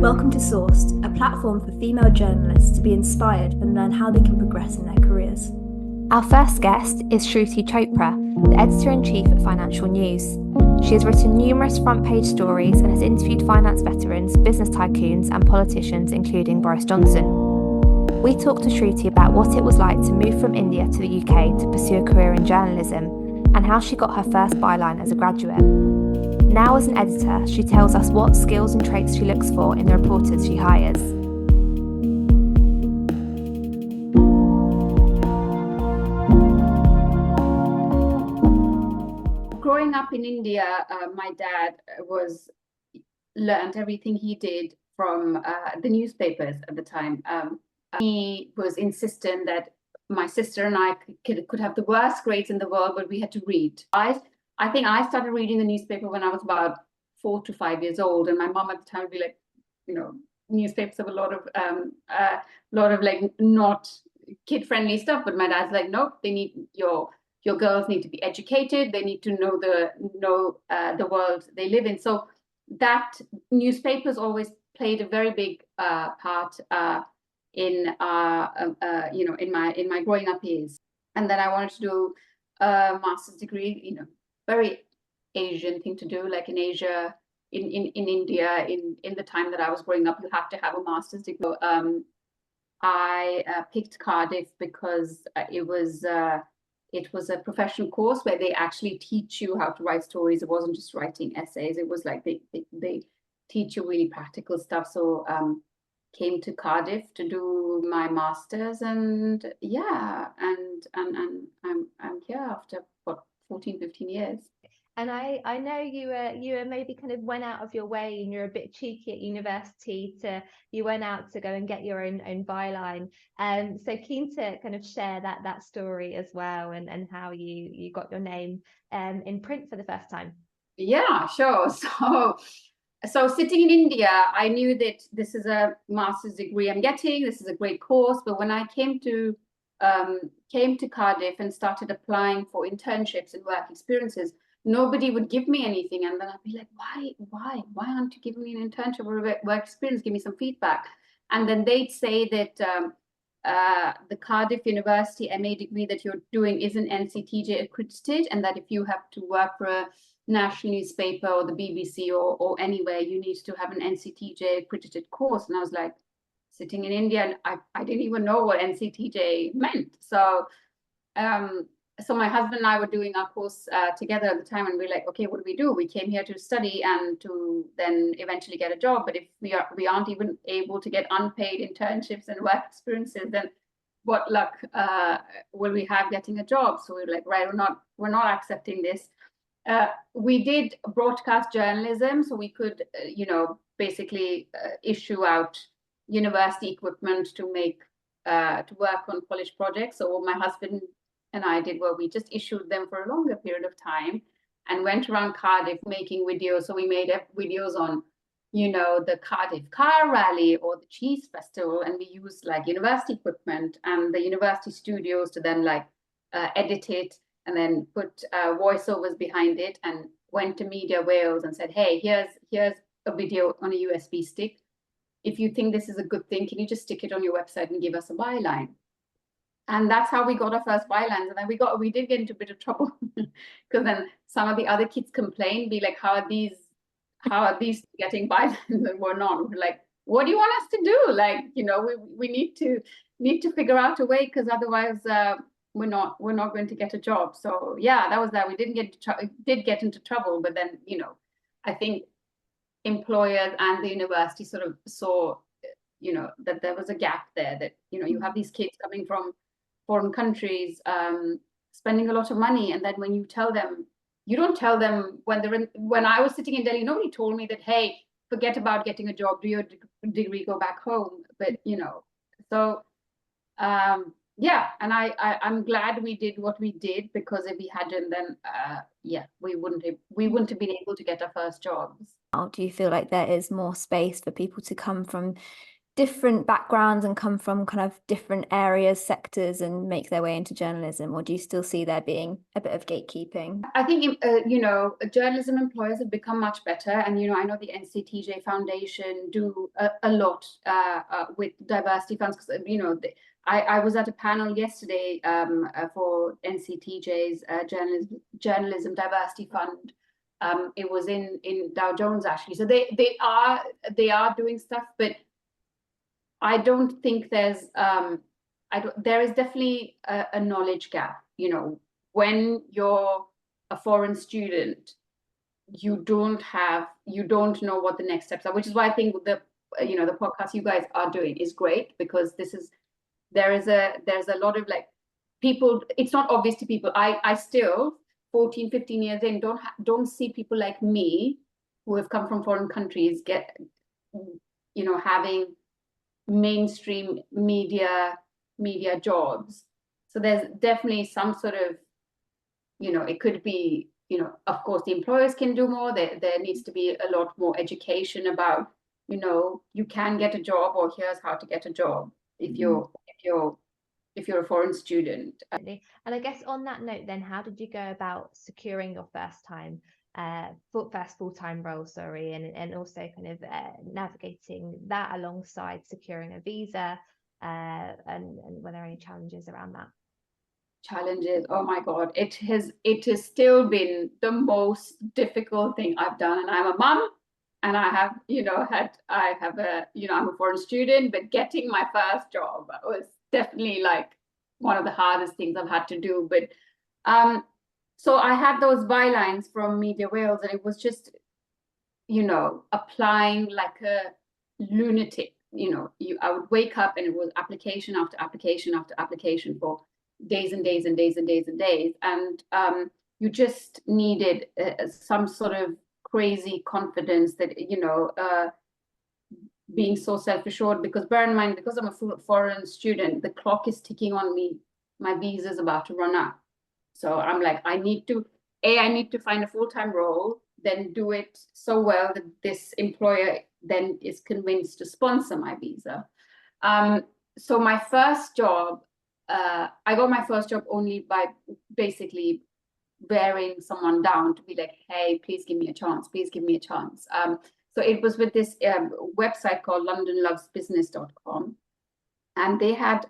Welcome to Sourced, a platform for female journalists to be inspired and learn how they can progress in their careers. Our first guest is Shruti Chopra, the editor-in-chief at Financial News. She has written numerous front-page stories and has interviewed finance veterans, business tycoons and politicians, including Boris Johnson. We talked to Shruti about what it was like to move from India to the UK to pursue a career in journalism and how she got her first byline as a graduate. Now as an editor, she tells us what skills and traits she looks for in the reporters she hires. Growing up in India, my dad learned everything he did from the newspapers at the time. He was insistent that my sister and I could have the worst grades in the world, but we had to read. I think I started reading the newspaper when I was about 4 to 5 years old, and my mom at the time would be like, newspapers have a lot of like not kid-friendly stuff. But my dad's like, nope, they need your girls need to be educated. They need to know the world they live in. So that newspapers always played a very big part in my growing up years. And then I wanted to do a master's degree, very Asian thing to do, like in Asia, in India, in the time that I was growing up, you have to have a master's degree. I picked Cardiff because it was a professional course where they actually teach you how to write stories. It wasn't just writing essays. It was like they teach you really practical stuff. So came to Cardiff to do my master's, and I'm here after 14-15 years. And I know you were maybe kind of went out of your way, and you're a bit cheeky at university you went out to go and get your own byline. So keen to kind of share that story as well, and how you got your name in print for the first time. Yeah, sure. So sitting in India, I knew that this is a master's degree I'm getting. This is a great course. But when I came to Cardiff and started applying for internships and work experiences, nobody would give me anything. And then I'd be like, why aren't you giving me an internship or a work experience? Give me some feedback. And then they'd say that the Cardiff University MA degree that you're doing isn't NCTJ accredited, and that if you have to work for a national newspaper or the BBC or anywhere, you need to have an NCTJ accredited course. And I was like, sitting in India, and I didn't even know what NCTJ meant. So my husband and I were doing our course together at the time, and we're like, okay, what do? We came here to study and to then eventually get a job. But if we aren't even able to get unpaid internships and work experiences, then what luck will we have getting a job? So we're like, right, we're not accepting this. We did broadcast journalism, so we could, basically issue out university equipment to work on college projects. So my husband and I did we just issued them for a longer period of time and went around Cardiff making videos. So we made videos on, the Cardiff Car Rally or the Cheese Festival, and we used like university equipment and the university studios to then edit it and then put voiceovers behind it, and went to Media Wales and said, hey, here's a video on a USB stick. If you think this is a good thing, can you just stick it on your website and give us a byline? And that's how we got our first bylines. And then we did get into a bit of trouble because then some of the other kids complained, be like, how are these getting bylines and we're not? We're like, what do you want us to do? Like, we need to figure out a way, because otherwise we're not going to get a job. So yeah, that was that. We did get into trouble, but then I think employers and the university sort of saw that there was a gap there, that you have these kids coming from foreign countries spending a lot of money, and then when you don't tell them when I was sitting in Delhi, nobody told me that, hey, forget about getting a job, do your degree, go back home. But so yeah, and I'm glad we did what we did, because if we hadn't, then we wouldn't have been able to get our first jobs. Do you feel like there is more space for people to come from different backgrounds and come from kind of different areas, sectors, and make their way into journalism, or do you still see there being a bit of gatekeeping? I think, journalism employers have become much better. And, I know the NCTJ Foundation do a lot with diversity funds. Because, I was at a panel yesterday for NCTJ's Journalism Diversity Fund. It was in Dow Jones, actually. So they are doing stuff, but I don't think there is definitely a knowledge gap. When you're a foreign student, you don't know what the next steps are, which is why I think the podcast you guys are doing is great, because there's a lot of like people, it's not obvious to people. I still 14, 15 years in don't see people like me who have come from foreign countries having mainstream media jobs. So there's definitely some sort of, it could be, of course the employers can do more. There needs to be a lot more education about, you can get a job, or here's how to get a job if you're a foreign student. And I guess on that note, then, how did you go about securing your first full-time role, and also kind of navigating that alongside securing a visa, and were there any challenges around that? Challenges, oh my God, it has still been the most difficult thing I've done. And I'm a mum, and I have, I'm a foreign student, but getting my first job was definitely like one of the hardest things I've had to do. But so I had those bylines from Media Wales, and it was just, applying like a lunatic. I would wake up and it was application after application after application for days and days and days and days and days. And you just needed some sort of crazy confidence that, being so self-assured, because bear in mind, because I'm a foreign student, the clock is ticking on me. My visa is about to run out. So I'm like, I need to find a full-time role, then do it so well that this employer then is convinced to sponsor my visa. So my first job, I got my first job only by basically wearing someone down to be like, hey, please give me a chance. Please give me a chance. So it was with this website called londonlovesbusiness.com. And they had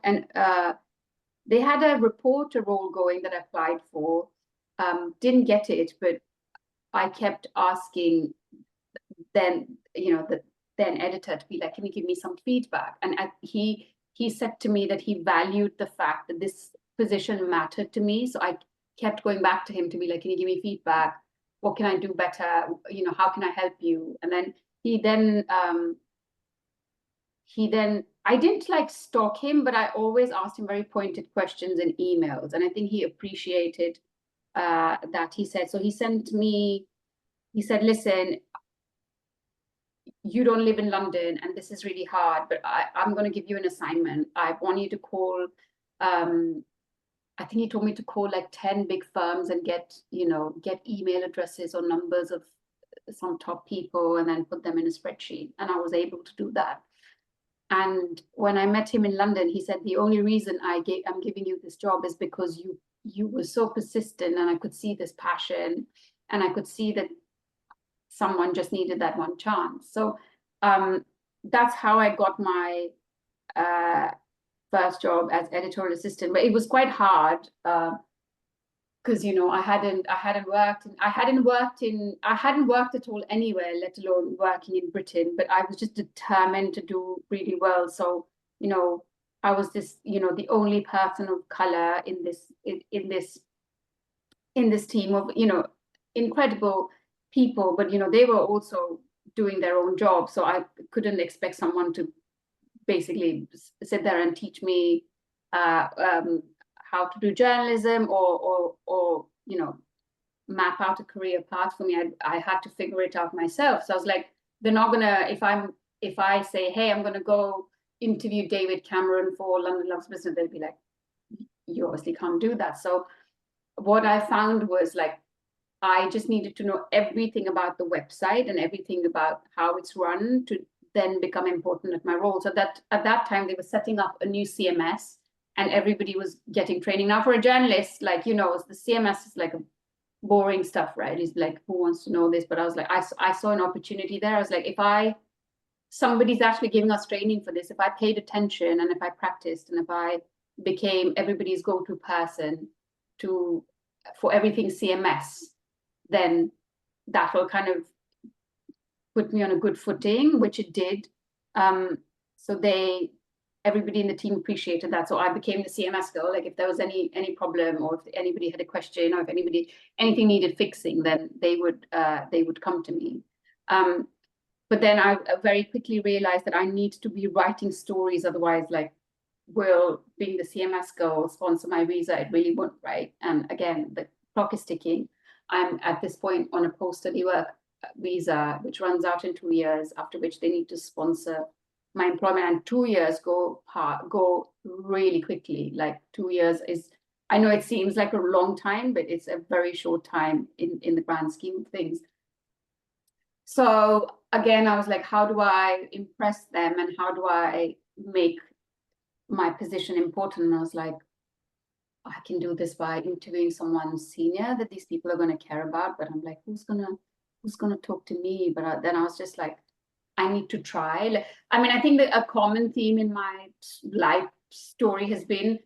a reporter role going that I applied for. Didn't get it, but I kept asking the then editor to be like, can you give me some feedback? And he said to me that he valued the fact that this position mattered to me. So I kept going back to him to be like, can you give me feedback? What can I do better? How can I help you? And then I didn't like stalk him, but I always asked him very pointed questions in emails. And I think he appreciated that. He said, listen, you don't live in London and this is really hard, but I'm going to give you an assignment. I want you to call, I think he told me to call like 10 big firms and get email addresses or numbers of some top people and then put them in a spreadsheet. And I was able to do that. And when I met him in London, he said, the only reason I'm giving you this job is because you were so persistent, and I could see this passion, and I could see that someone just needed that one chance. So that's how I got my first job as editorial assistant. But it was quite hard because I hadn't worked at all anywhere, let alone working in Britain. But I was just determined to do really well. So I was the only person of color in this team of incredible people, but they were also doing their own job, so I couldn't expect someone to basically sit there and teach me how to do journalism or map out a career path for me. I had to figure it out myself. So I was like, they're not gonna, if I say, hey, I'm gonna go interview David Cameron for London Loves Business, they'll be like, you obviously can't do that. So what I found was like, I just needed to know everything about the website and everything about how it's run, to then become important at my role. So that at that time they were setting up a new CMS and everybody was getting training. Now for a journalist, like, the CMS is like a boring stuff, right? It's like, who wants to know this? But I was like, I saw an opportunity there. I was like, somebody's actually giving us training for this, if I paid attention and if I practiced and if I became everybody's go-to person for everything CMS, then that will kind of put me on a good footing, which it did. So everybody in the team appreciated that. So I became the CMS girl. Like if there was any problem, or if anybody had a question, or if anything needed fixing, then they would come to me. But then I very quickly realized that I need to be writing stories, otherwise, like, will being the CMS girl sponsor my visa? It really won't, right? And again, the clock is ticking. I'm at this point on a post-study work visa, which runs out in 2 years, after which they need to sponsor my employment. And 2 years go really quickly. Like 2 years is, I know it seems like a long time, but it's a very short time in the grand scheme of things. So again, I was like, how do I impress them and how do I make my position important? And I was like, I can do this by interviewing someone senior that these people are going to care about. But I'm like, who's gonna talk to me? But then I was just like, I need to try. I mean, I think that a common theme in my life story has been,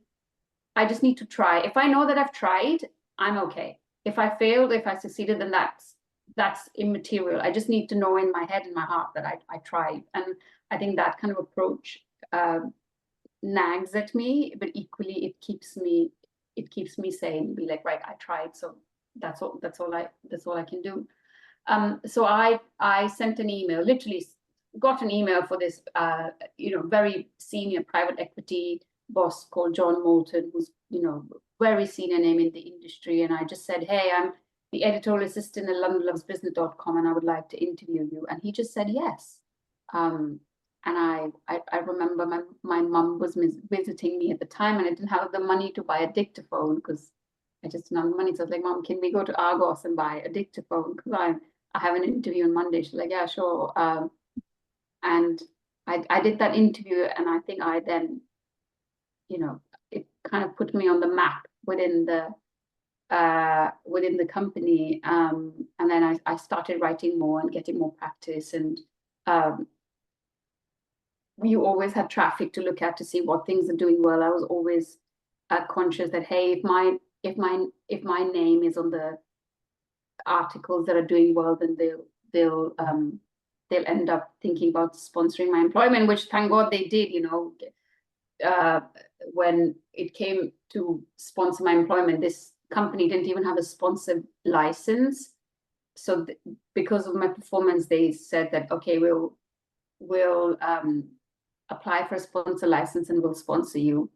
I just need to try. If I know that I've tried, I'm okay. If I failed, if I succeeded, then that's immaterial. I just need to know in my head and my heart that I tried. And I think that kind of approach nags at me, but equally it keeps me sane. Be like, right, I tried, so that's all I can do. So I sent an email, literally got an email for this very senior private equity boss called John Moulton, who's very senior name in the industry. And I just said, hey, I'm the editorial assistant at londonlovesbusiness.com and I would like to interview you. And he just said yes. And I remember my mum was visiting me at the time, and I didn't have the money to buy a dictaphone because I just didn't have the money. So I was like, Mom, can we go to Argos and buy a dictaphone? Because I have an interview on Monday. She's like, yeah, sure. And I did that interview, and I think I then, it kind of put me on the map within the company. And then I started writing more and getting more practice. And you always had traffic to look at to see what things are doing well. I was always conscious that, hey, if my name is on the articles that are doing well, then they'll end up thinking about sponsoring my employment, which thank God they did. When it came to sponsor my employment, this company didn't even have a sponsor license. So because of my performance, they said that, okay, we'll apply for a sponsor license and we'll sponsor you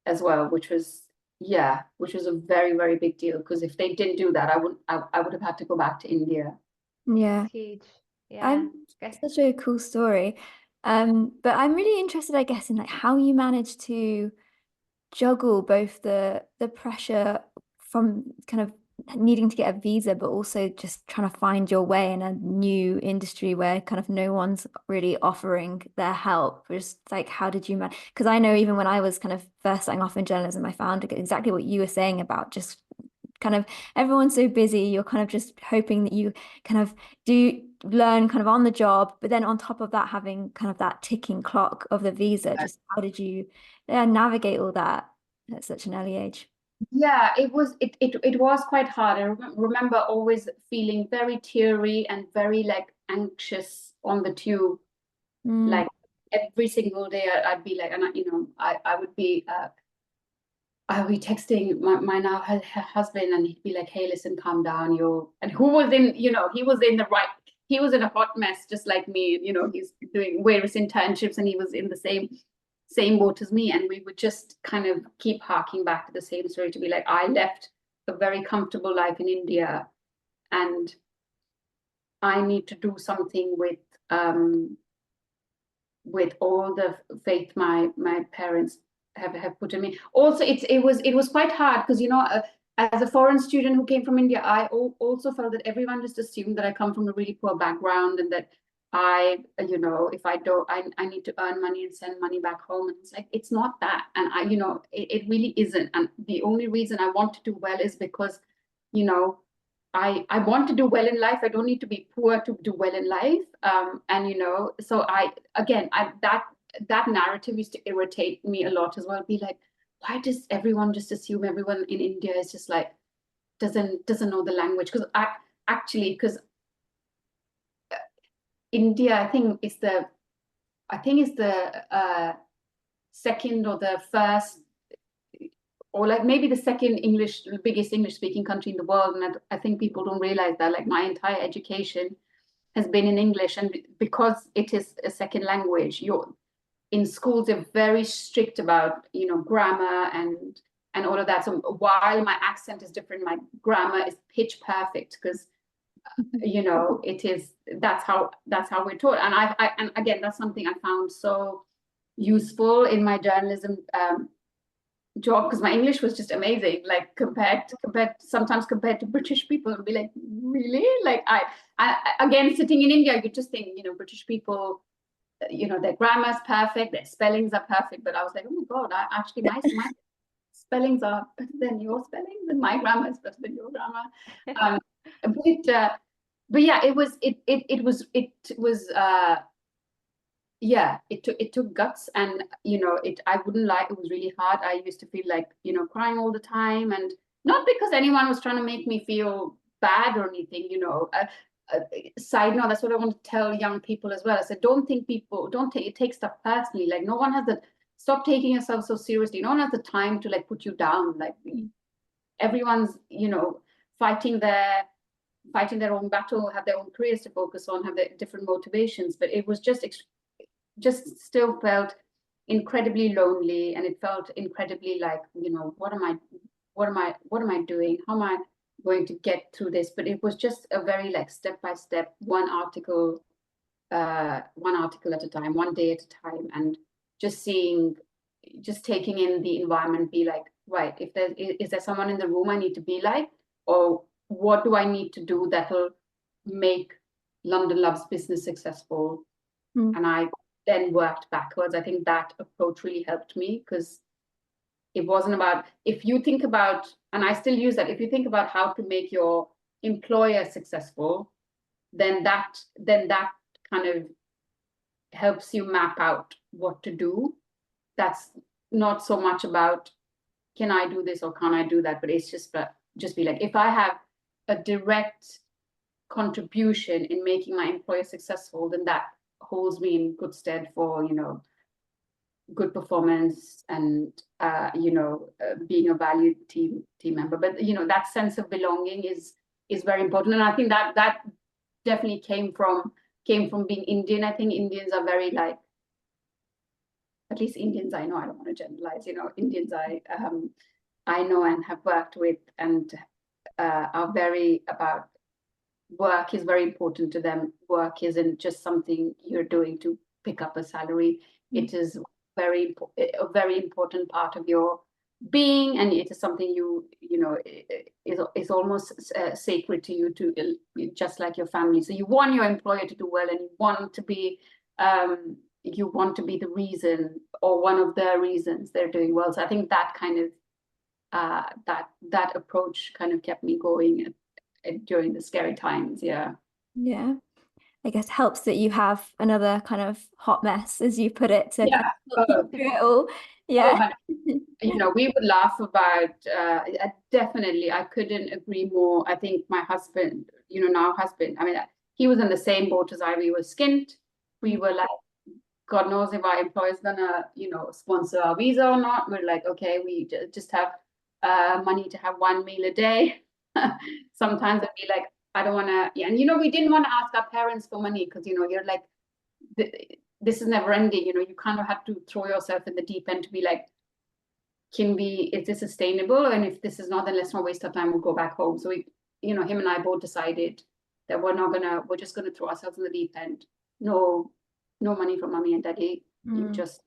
as well, which was a very, very big deal, because if they didn't do that, I would have had to go back to India. Yeah. Huge. Yeah. It's such a cool story. But I'm really interested, I guess, in like how you managed to juggle both the pressure from kind of needing to get a visa, but also just trying to find your way in a new industry where kind of no one's really offering their help. Just like, how did you manage? Because I know even when I was kind of first starting off in journalism, I found exactly what you were saying about just kind of everyone's so busy, you're kind of just hoping that you kind of do learn kind of on the job, but then on top of that, having kind of that ticking clock of the visa. Just how did you navigate all that at such an early age? Yeah, it was quite hard. I remember always feeling very teary and very like anxious on the tube. Like every single day I'd be like, and I would be texting my now husband, and he'd be like, hey, listen, calm down. And who was he was in a hot mess just like me. He's doing various internships and he was in the same boat as me, and we would just kind of keep harking back to the same story, to be like, I left a very comfortable life in India and I need to do something with all the faith my parents have put in me. Also, it was quite hard because as a foreign student who came from India, I also felt that everyone just assumed that I come from a really poor background and that if I don't, I need to earn money and send money back home. And it's like, it's not that. And it really isn't. And the only reason I want to do well is because, I want to do well in life. I don't need to be poor to do well in life. So that narrative used to irritate me a lot as well. Be like, why does everyone just assume everyone in India is just like, doesn't know the language? Because India, I think is the second or the first, or like maybe the second biggest English speaking country in the world. And I think people don't realize that, like, my entire education has been in English. And because it is a second language, you're in schools, they're very strict about, grammar and all of that. So while my accent is different, my grammar is pitch perfect, because that's how we're taught. And again, that's something I found so useful in my journalism job, because my English was just amazing, like compared to British people, and be like, really? Like I again, sitting in India, you just think, British people, their grammar is perfect, their spellings are perfect. But I was like, oh my God, my spellings are better than your spellings, and my grammar is better than your grammar. But yeah, it was it took guts. And I wouldn't lie, it was really hard. I used to feel like, crying all the time, and not because anyone was trying to make me feel bad or anything. Side note, that's what I want to tell young people as well. I said, don't take stuff personally. Like, no one has the stop taking yourself so seriously. No one has the time to like put you down. Like, everyone's fighting their own battle, have their own careers to focus on, have their different motivations. But it was just still felt incredibly lonely, and it felt incredibly like, what am I doing? How am I going to get through this? But it was just a very like step by step, one article at a time, one day at a time, and just taking in the environment, be like, right, is there someone in the room I need to be like, or what do I need to do that will make London Loves Business successful? And I then worked backwards. I think that approach really helped me, because it wasn't about, if you think about, and I still use that, if you think about how to make your employer successful, then that kind of helps you map out what to do. That's not so much about, can I do this or can I do that? But it's just be like, if I have a direct contribution in making my employer successful, then that holds me in good stead for good performance and being a valued team member. But that sense of belonging is very important, and I think that definitely came from being Indian. I think Indians are very like, at least Indians I know, I don't want to generalize, Indians I know and have worked with, and are very about, work is very important to them. Work isn't just something you're doing to pick up a salary. It is a very important part of your being, and it is something is almost sacred to you, to just like your family. So you want your employer to do well, and you want to be the reason, or one of the reasons they're doing well. So I think that kind of that approach kind of kept me going during the scary times. Yeah I guess helps that you have another kind of hot mess, as you put it, to kind of help you through it all. We would laugh about definitely, I couldn't agree more. I think my husband, I mean, he was in the same boat as we were skint. We were like, God knows if our employer's gonna sponsor our visa or not. We're like, okay, we just have money to have one meal a day. Sometimes I'd be like, I don't want to, and we didn't want to ask our parents for money, because you're like, this is never ending. You kind of have to throw yourself in the deep end to be like, is this sustainable? And if this is not, then let's not waste our time, we'll go back home. So we, him and I both decided that we're just gonna throw ourselves in the deep end. No money from mommy and daddy. You just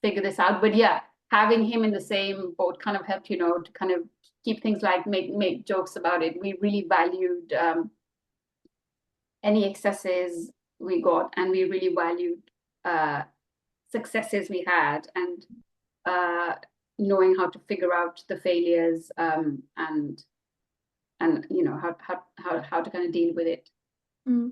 figure this out. But yeah, having him in the same boat kind of helped, to kind of keep things like, make jokes about it. We really valued any excesses we got, and we really valued successes we had, and knowing how to figure out the failures, and you know how to kind of deal with it. Mm.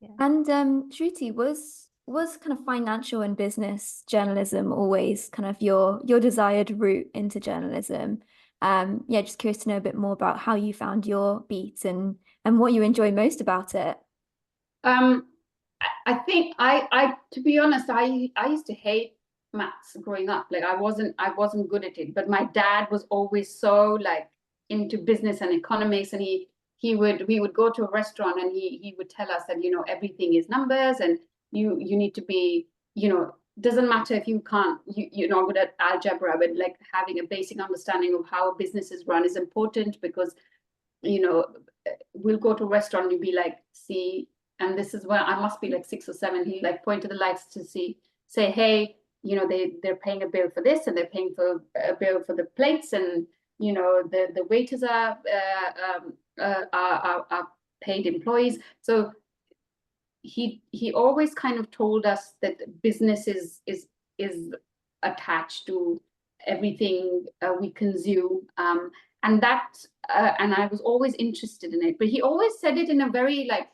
Yeah. And Shruti, was kind of financial and business journalism always kind of your desired route into journalism? Yeah, just curious to know a bit more about how you found your beat and what you enjoy most about it. I think I to be honest, I used to hate maths growing up. Like I wasn't good at it, but my dad was always so like into business and economics, and we would go to a restaurant, and he would tell us that, you know, everything is numbers, and you need to be, you know, doesn't matter if you're not good at algebra, but like having a basic understanding of how a business is run is important, because, you know, we'll go to a restaurant and you'll be like, see, and this is where I must be like 6 or 7. He like point to the lights to say, hey, you know, they're paying a bill for this, and they're paying for a bill for the plates, and you know the waiters are paid employees. So he always kind of told us that business is attached to everything we consume, and that and I was always interested in it, but he always said it in a very like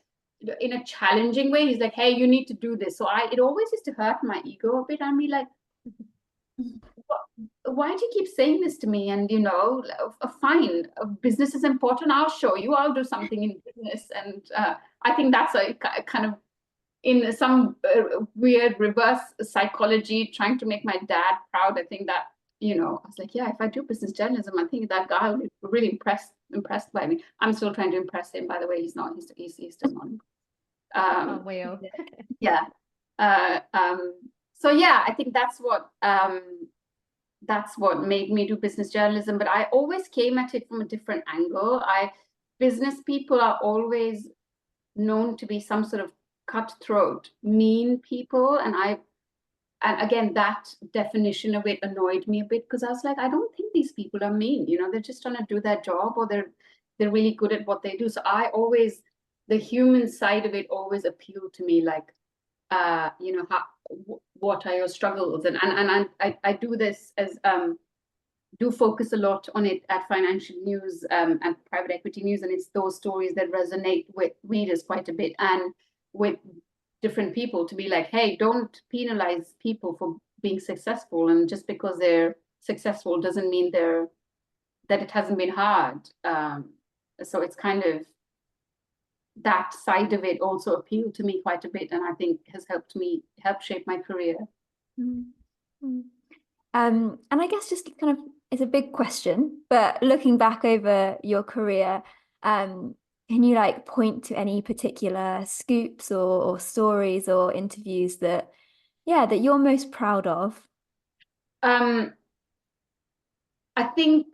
in a challenging way. He's like, hey, you need to do this. So it always used to hurt my ego a bit. I'd be like, why do you keep saying this to me? And, you know, fine, business is important. I'll show you. I'll do something in business. And I think that's a kind of in some weird reverse psychology, trying to make my dad proud. I think that, you know, I was like, yeah, if I do business journalism, I think that guy will be really impressed by me. I'm still trying to impress him, by the way. He's not. He's still not. Well. Yeah. So yeah, I think that's what made me do business journalism. But I always came at it from a different angle. Business people are always known to be some sort of cutthroat, mean people, and again, that definition of it annoyed me a bit, because I was like, I don't think these people are mean. You know, they're just trying to do their job, or they're really good at what they do. So the human side of it always appealed to me, like, you know, what are your struggles? And I do this as do focus a lot on it at Financial News and Private Equity News, and it's those stories that resonate with readers quite a bit, and with different people, to be like, hey, don't penalize people for being successful, and just because they're successful doesn't mean that it hasn't been hard. So it's kind of that side of it also appealed to me quite a bit, and I think has helped shape my career. Mm-hmm. And I guess just kind of, it's a big question, but looking back over your career, can you like point to any particular scoops or stories or interviews that you're most proud of? I think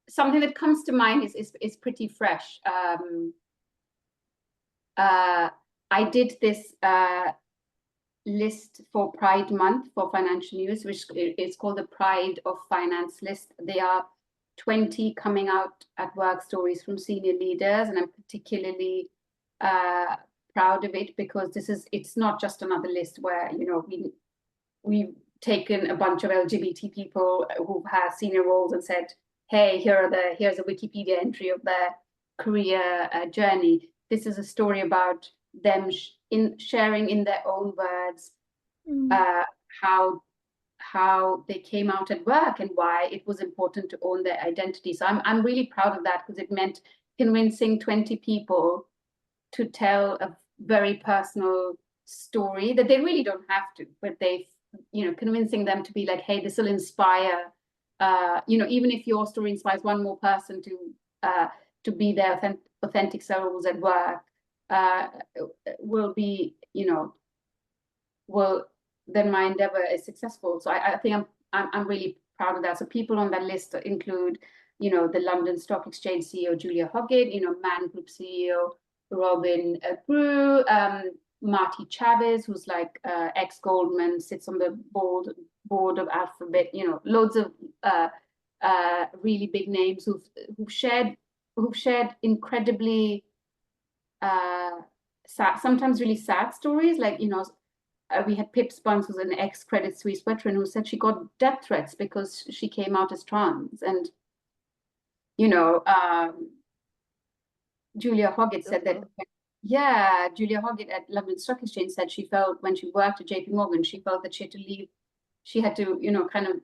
something that comes to mind is pretty fresh. I did this list for Pride Month for Financial News, which is called the Pride of Finance list. They are 20 coming out at work stories from senior leaders, and I'm particularly proud of it, because it's not just another list where, you know, we've taken a bunch of LGBT people who've had senior roles and said, hey, here's a Wikipedia entry of their career journey. This is a story about them sharing in their own words how they came out at work and why it was important to own their identity. So I'm really proud of that, because it meant convincing 20 people to tell a very personal story that they really don't have to, but you know, convincing them to be like, hey, this will inspire, you know, even if your story inspires one more person to be their authentic selves at work, will be, you know, then my endeavor is successful. So I think I'm really proud of that. So people on that list include, you know, the London Stock Exchange CEO Julia Hoggett, you know, Man Group CEO Robin Grew, Marty Chavez, who's like ex-Goldman, sits on the board of Alphabet, you know, loads of really big names who've shared incredibly sometimes really sad stories, like, we had Pip Spence, who's an ex-Credit Suisse veteran, who said she got death threats because she came out as trans. And, Julia Hoggett said that, yeah, Julia Hoggett at London Stock Exchange said she felt when she worked at JP Morgan, she felt that she had to, kind of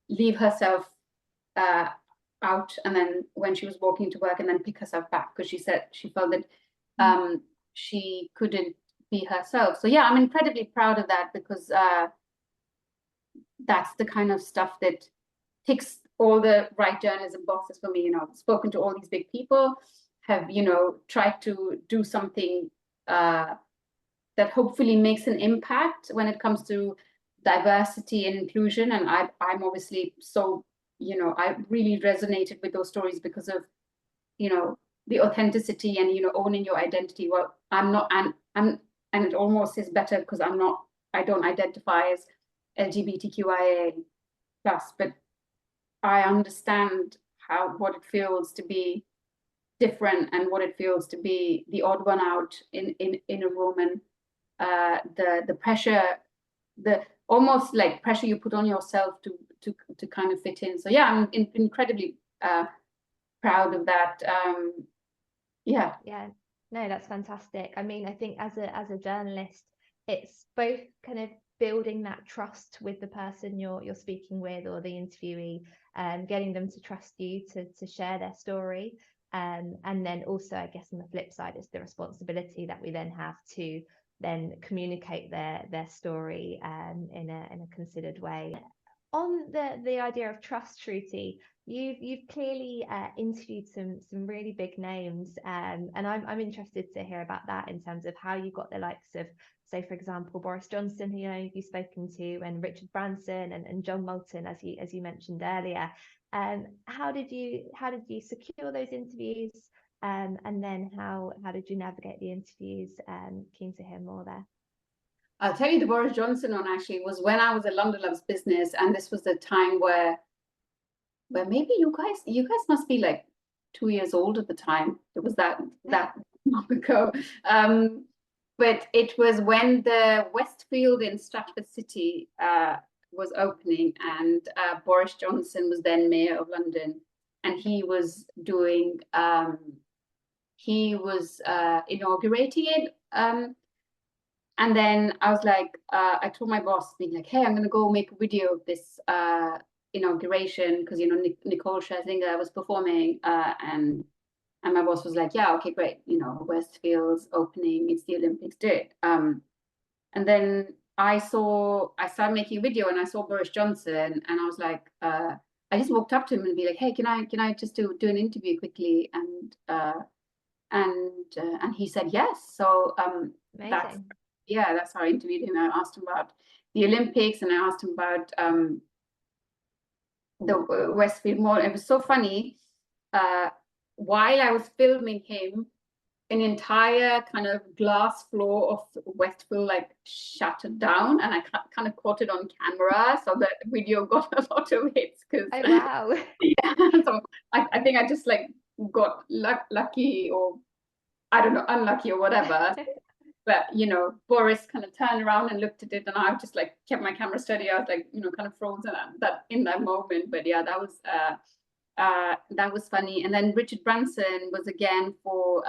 leave herself out, and then when she was walking to work and then pick herself back, because she said she felt that she couldn't be herself. So yeah, I'm incredibly proud of that, because that's the kind of stuff that ticks all the right journalism boxes for me. I've spoken to all these big people, have tried to do something that hopefully makes an impact when it comes to diversity and inclusion. And I'm obviously so, I really resonated with those stories because of the authenticity and owning your identity. Well, I'm not, and it almost is better because I don't identify as LGBTQIA plus, but I understand what it feels to be different and what it feels to be the odd one out in a room, and the pressure, the almost like pressure you put on yourself to kind of fit in. So yeah, I'm incredibly proud of that. Yeah. No, that's fantastic. I mean, I think as a journalist, it's both kind of building that trust with the person you're speaking with, or the interviewee, getting them to trust you to share their story. And then also, I guess on the flip side, it's the responsibility that we then have to then communicate their story in a considered way. On the idea of trust, Shruti, you've clearly interviewed some really big names, and I'm interested to hear about that in terms of how you got the likes of, say, for example, Boris Johnson, who you've spoken to, and Richard Branson and John Moulton, as you mentioned earlier. How did you secure those interviews? And then how did you navigate the interviews? Keen to hear more there. I'll tell you, the Boris Johnson one actually was when I was at London Loves Business, and this was the time where maybe you guys must be like 2 years old at the time. It was that long ago. But it was when the Westfield in Stratford City was opening, and Boris Johnson was then Mayor of London, and he was doing inaugurating it. And then I was like, I told my boss, being like, hey, I'm going to go make a video of this inauguration, because Nicole Scherzinger was performing, and my boss was like, yeah, okay, great, Westfield's opening, it's the Olympics, do it. And then I started making a video, and I saw Boris Johnson, and I was like, I just walked up to him and be like, hey, can I just do an interview quickly? And he said yes. So that's how I interviewed him. I asked him about the Olympics, and I asked him about the Westfield Mall. It was so funny. While I was filming him, an entire kind of glass floor of Westfield like shattered down, and I kind of caught it on camera, so the video got a lot of hits. Because oh wow, yeah, so I think I just like got lucky, or I don't know, unlucky or whatever. But Boris kind of turned around and looked at it, and I just like kept my camera steady. I was like, kind of frozen in that moment. But yeah, that was funny. And then Richard Branson was again for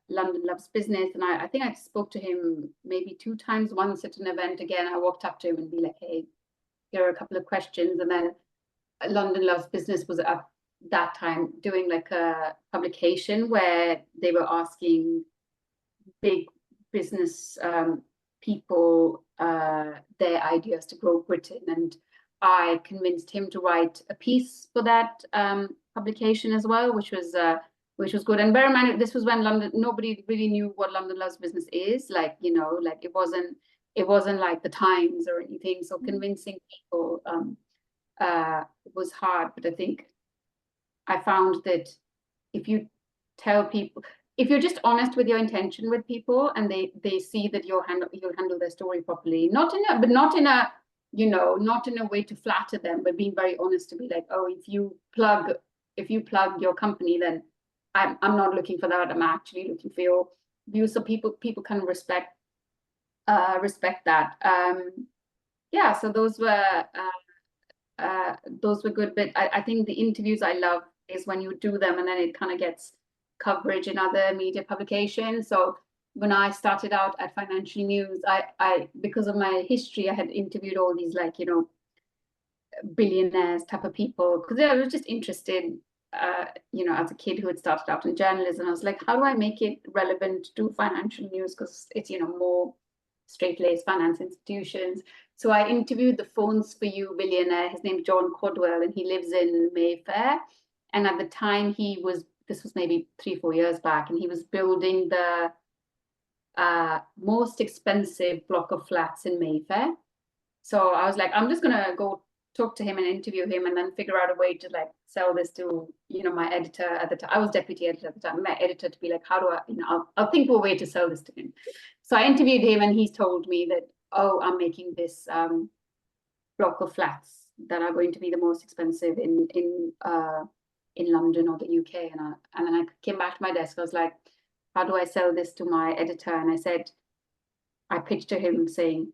London Loves Business, and I think I spoke to him maybe 2 times. Once at an event, again, I walked up to him and be like, hey, here are a couple of questions. And then London Loves Business was at that time doing like a publication where they were asking big business people their ideas to grow Britain, and I convinced him to write a piece for that publication as well, which was good. And bear in mind, this was when nobody really knew what London Loves Business is, like like it wasn't like the Times or anything. So convincing people was hard, but I think I found that if you tell people, if you're just honest with your intention with people, and they see that you'll handle their story properly, not in a way to flatter them, but being very honest to be like, oh, if you plug your company, then I'm not looking for that. I'm actually looking for your views. So people kind of respect that. Yeah, so those were good. But I think the interviews I love is when you do them and then it kind of gets coverage in other media publications. So when I started out at Financial News, I because of my history, I had interviewed all these like, billionaires type of people because I was just interested, as a kid who had started out in journalism. I was like, how do I make it relevant to Financial News? Because it's, more straight-laced finance institutions. So I interviewed the Phones for You billionaire. His name's John Codwell, and he lives in Mayfair. And at the time, this was maybe 3-4 years back, and he was building the most expensive block of flats in Mayfair. So I was like, I'm just gonna go talk to him and interview him, and then figure out a way to like sell this to my editor at the time. I was deputy editor at the time. My editor to be like, how do I, I'll think of a way to sell this to him. So I interviewed him, and he's told me that, oh, I'm making this block of flats that are going to be the most expensive in London or the UK. And then I came back to my desk. I was like, how do I sell this to my editor? And I pitched to him saying,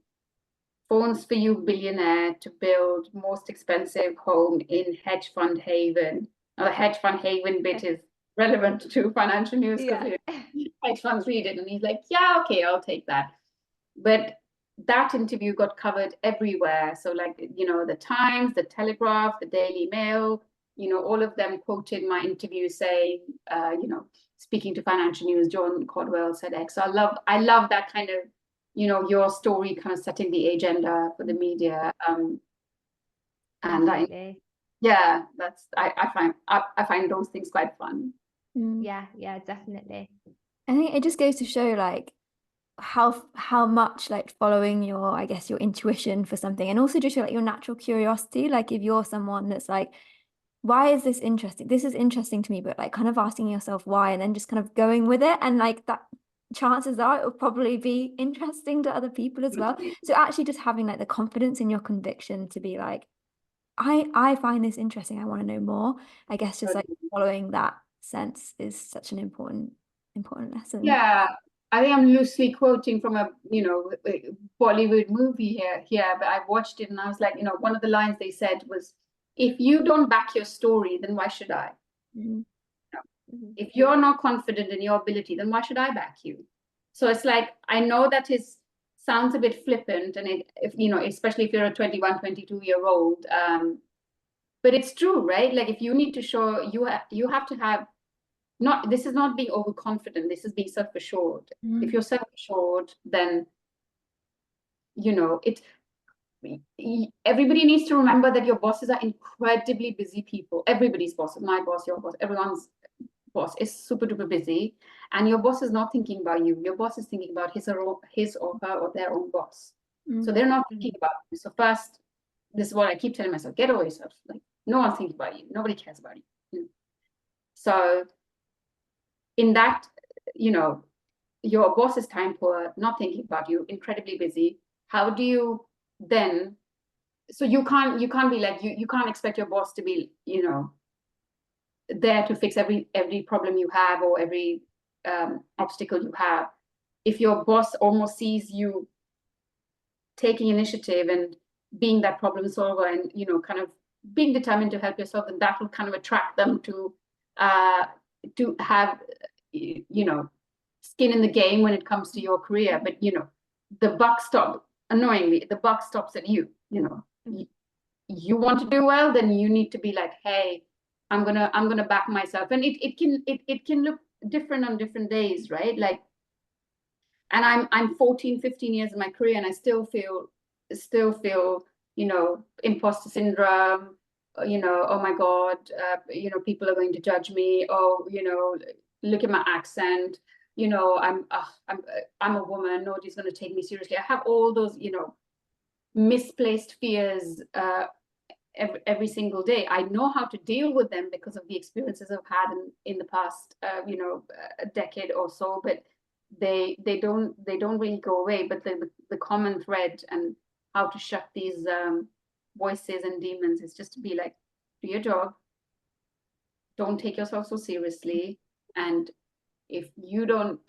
Phones for You billionaire to build most expensive home in hedge fund haven. Now the hedge fund haven bit is relevant to Financial News because hedge funds read it. And he's like, yeah, okay, I'll take that. But that interview got covered everywhere. So like, the Times, the Telegraph, the Daily Mail, all of them quoted my interview saying, speaking to Financial News, John Codwell said X. So I love that kind of, your story kind of setting the agenda for the media. And I find those things quite fun. Yeah, definitely. I think it just goes to show like how much like following your, I guess, your intuition for something, and also just your, like, your natural curiosity. Like if you're someone that's like, why is this interesting? This is interesting to me, but like kind of asking yourself why, and then just kind of going with it, and like that, chances are it will probably be interesting to other people as well. So actually just having like the confidence in your conviction to be like, I find this interesting, I want to know more. I guess just like following that sense is such an important lesson. Yeah, I think I'm loosely quoting from a Bollywood movie here, but I watched it and I was like, one of the lines they said was, if you don't back your story, then why should I? Mm-hmm. If you're not confident in your ability, then why should I back you? So it's like, I know that sounds a bit flippant, and especially if you're a 21, 22-year-old, but it's true, right? Like if you need to show, you have to have, this is not being overconfident, this is being self-assured. If you're self-assured, then everybody needs to remember that your bosses are incredibly busy people. Everybody's boss, my boss, your boss, everyone's boss is super duper busy, and your boss is not thinking about you. Your boss is thinking about his or her or their own boss. So they're not thinking about you. So first, this is what I keep telling myself: get over yourself. Like no one's thinking about you. Nobody cares about you. So in that, your boss is time poor, not thinking about you, incredibly busy. How do you then? So you can't be like, you can't expect your boss to be there to fix every problem you have or every obstacle you have. If your boss almost sees you taking initiative and being that problem solver and kind of being determined to help yourself, then that will kind of attract them to have skin in the game when it comes to your career. But the buck stops at you. You want to do well, then you need to be like, hey, I'm gonna back myself. And it can look different on different days, right? Like, and I'm 14, 15 years in my career, and I still feel imposter syndrome. Oh my God, people are going to judge me. Oh, look at my accent. I'm a woman. Nobody's going to take me seriously. I have all those misplaced fears every single day. I know how to deal with them because of the experiences I've had in the past a decade or so, but they don't really go away. But the common thread and how to shut these voices and demons is just to be like, do your job, don't take yourself so seriously, And if you don't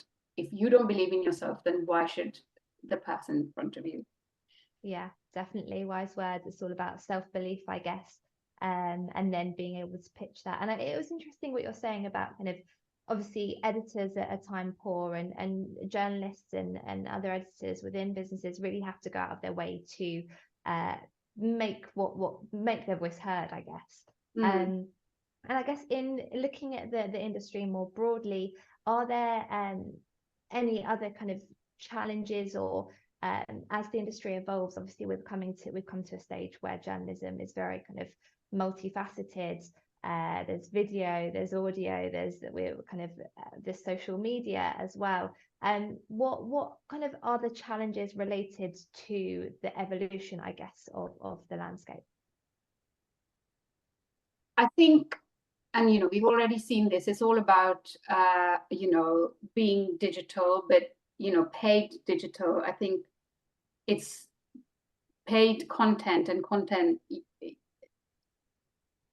believe in yourself, then why should the person in front of you? Yeah, definitely. Wise words. It's all about self-belief, I guess. And then being able to pitch that. And it was interesting what you're saying about kind of obviously editors are time poor, and journalists and other editors within businesses really have to go out of their way to make make their voice heard, I guess. Mm. And I guess in looking at the industry more broadly, are there any other kind of challenges or as the industry evolves, obviously we've come to a stage where journalism is very kind of multifaceted. There's video, there's audio, there's social media as well. And what kind of are the challenges related to the evolution, I guess, of the landscape? I think, and we've already seen this, it's all about being digital, but paid digital. I think it's paid content, and content,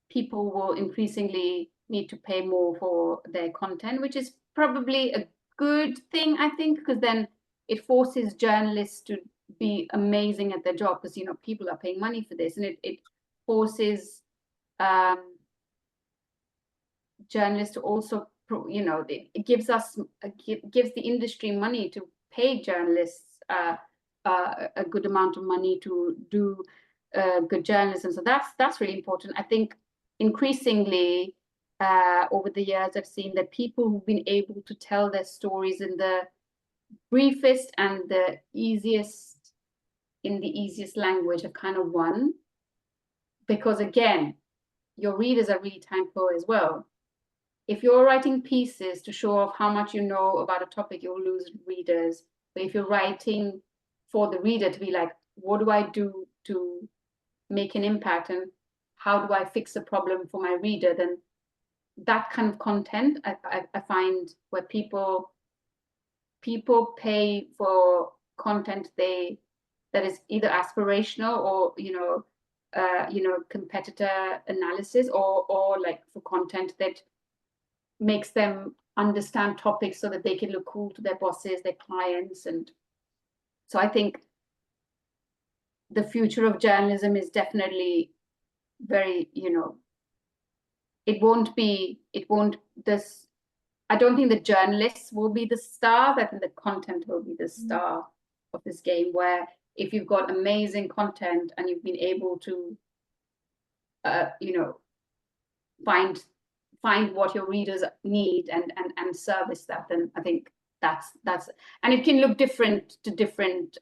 people will increasingly need to pay more for their content, which is probably a good thing, I think, because then it forces journalists to be amazing at their job, because people are paying money for this, and it forces journalists to also, it gives the industry money to pay journalists a good amount of money to do good journalism. So that's really important. I think increasingly over the years, I've seen that people who've been able to tell their stories in the briefest and the easiest, in the easiest language have kind of won. Because again, your readers are really time poor as well. If you're writing pieces to show off how much you know about a topic, you'll lose readers. But if you're writing for the reader to be like, what do I do to make an impact, and how do I fix a problem for my reader, then that kind of content I find where people pay for content that is either aspirational or competitor analysis, or like for content that makes them understand topics so that they can look cool to their bosses, their clients. And so I think the future of journalism is definitely very, I don't think the journalists will be the star. I think the content will be the star of this game, where if you've got amazing content and you've been able to find what your readers need and service that, then I think that's and it can look different to different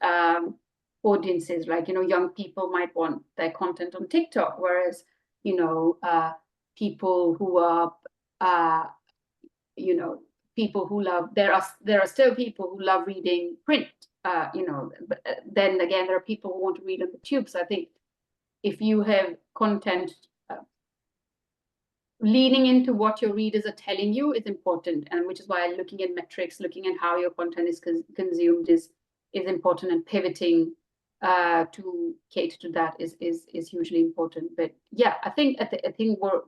audiences. Like young people might want their content on TikTok, whereas people who are people who love, there are still people who love reading print, but then again there are people who want to read on the tube. So I think if you have content leaning into what your readers are telling you is important, and which is why looking at metrics, looking at how your content is consumed is important, and pivoting to cater to that is hugely important. But yeah, I think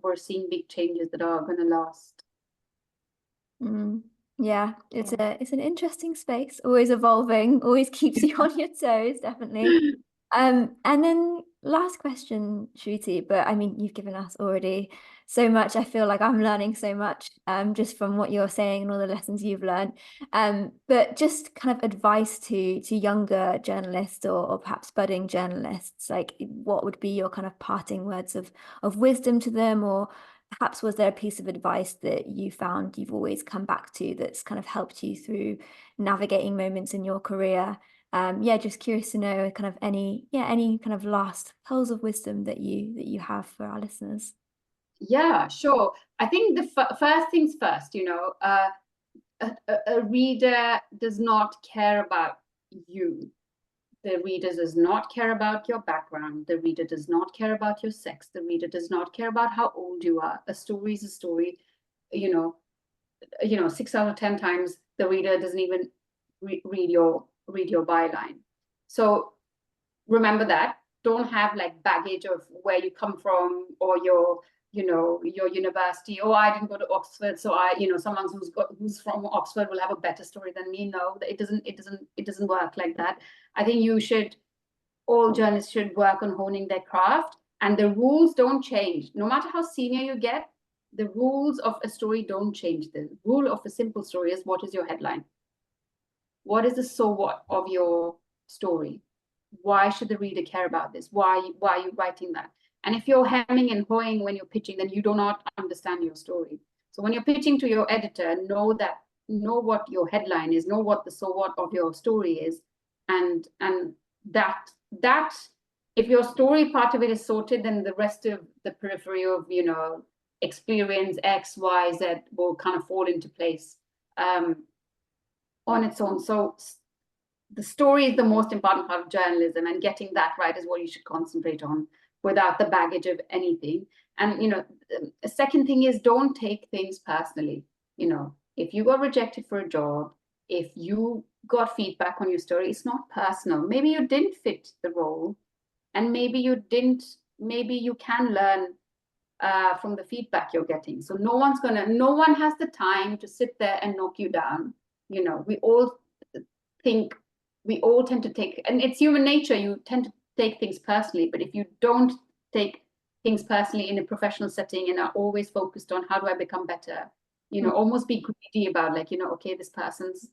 we're seeing big changes that are going to last. Yeah, it's an interesting space, always evolving, always keeps you on your toes, definitely. And then last question, Shruti, but I mean, you've given us already so much. I feel like I'm learning so much just from what you're saying and all the lessons you've learned. But just kind of advice to younger journalists or perhaps budding journalists, like what would be your kind of parting words of wisdom to them, or perhaps was there a piece of advice that you found you've always come back to that's kind of helped you through navigating moments in your career? Just curious to know kind of any kind of last pearls of wisdom that you have for our listeners. Yeah, sure. I think the first things first, a reader does not care about you. The reader does not care about your background. The reader does not care about your sex. The reader does not care about how old you are. A story is a story. 6 out of 10 times the reader doesn't even read your byline. So remember that. Don't have like baggage of where you come from or your your university. Oh, I didn't go to Oxford, so someone who's from Oxford will have a better story than me. No, it doesn't work like that. I think all journalists should work on honing their craft, and the rules don't change. No matter how senior you get, the rules of a story don't change. The rule of a simple story is, what is your headline? What is the so what of your story? Why should the reader care about this? Why are you writing that? And if you're hemming and hawing when you're pitching, then you do not understand your story. So when you're pitching to your editor, know what your headline is, know what the so what of your story is, and that if your story part of it is sorted, then the rest of the periphery of experience X, Y, Z will kind of fall into place on its own. So the story is the most important part of journalism, and getting that right is what you should concentrate on without the baggage of anything. And a second thing is, don't take things personally. If you got rejected for a job, if you got feedback on your story, it's not personal. Maybe you didn't fit the role, and maybe you can learn from the feedback you're getting. So no one has the time to sit there and knock you down. We all tend to take, and it's human nature, you tend to take things personally. But if you don't take things personally in a professional setting and are always focused on how do I become better, almost be greedy about okay, this person's,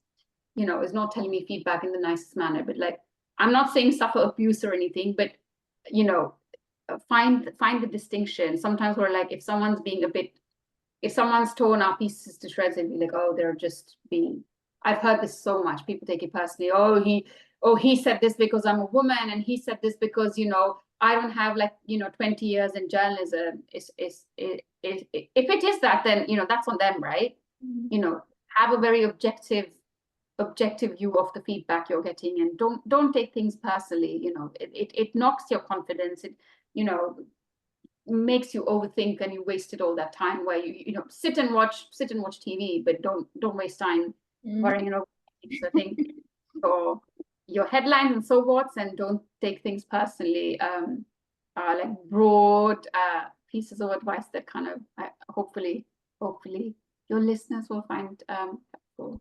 is not telling me feedback in the nicest manner, but I'm not saying suffer abuse or anything, but find the distinction. Sometimes we're like, if someone's torn our pieces to shreds, and be like, oh, they're just being. I've heard this so much. People take it personally. Oh, he said this because I'm a woman, and he said this because I don't have 20 years in journalism. If it is that, then that's on them, right? Mm-hmm. Have a very objective view of the feedback you're getting, and don't take things personally. It knocks your confidence. It makes you overthink, and you wasted all that time where you sit and watch TV, but don't waste time worrying and overthinking. So I think for your headlines and so what's, and don't take things personally, are broad pieces of advice that kind of hopefully your listeners will find helpful.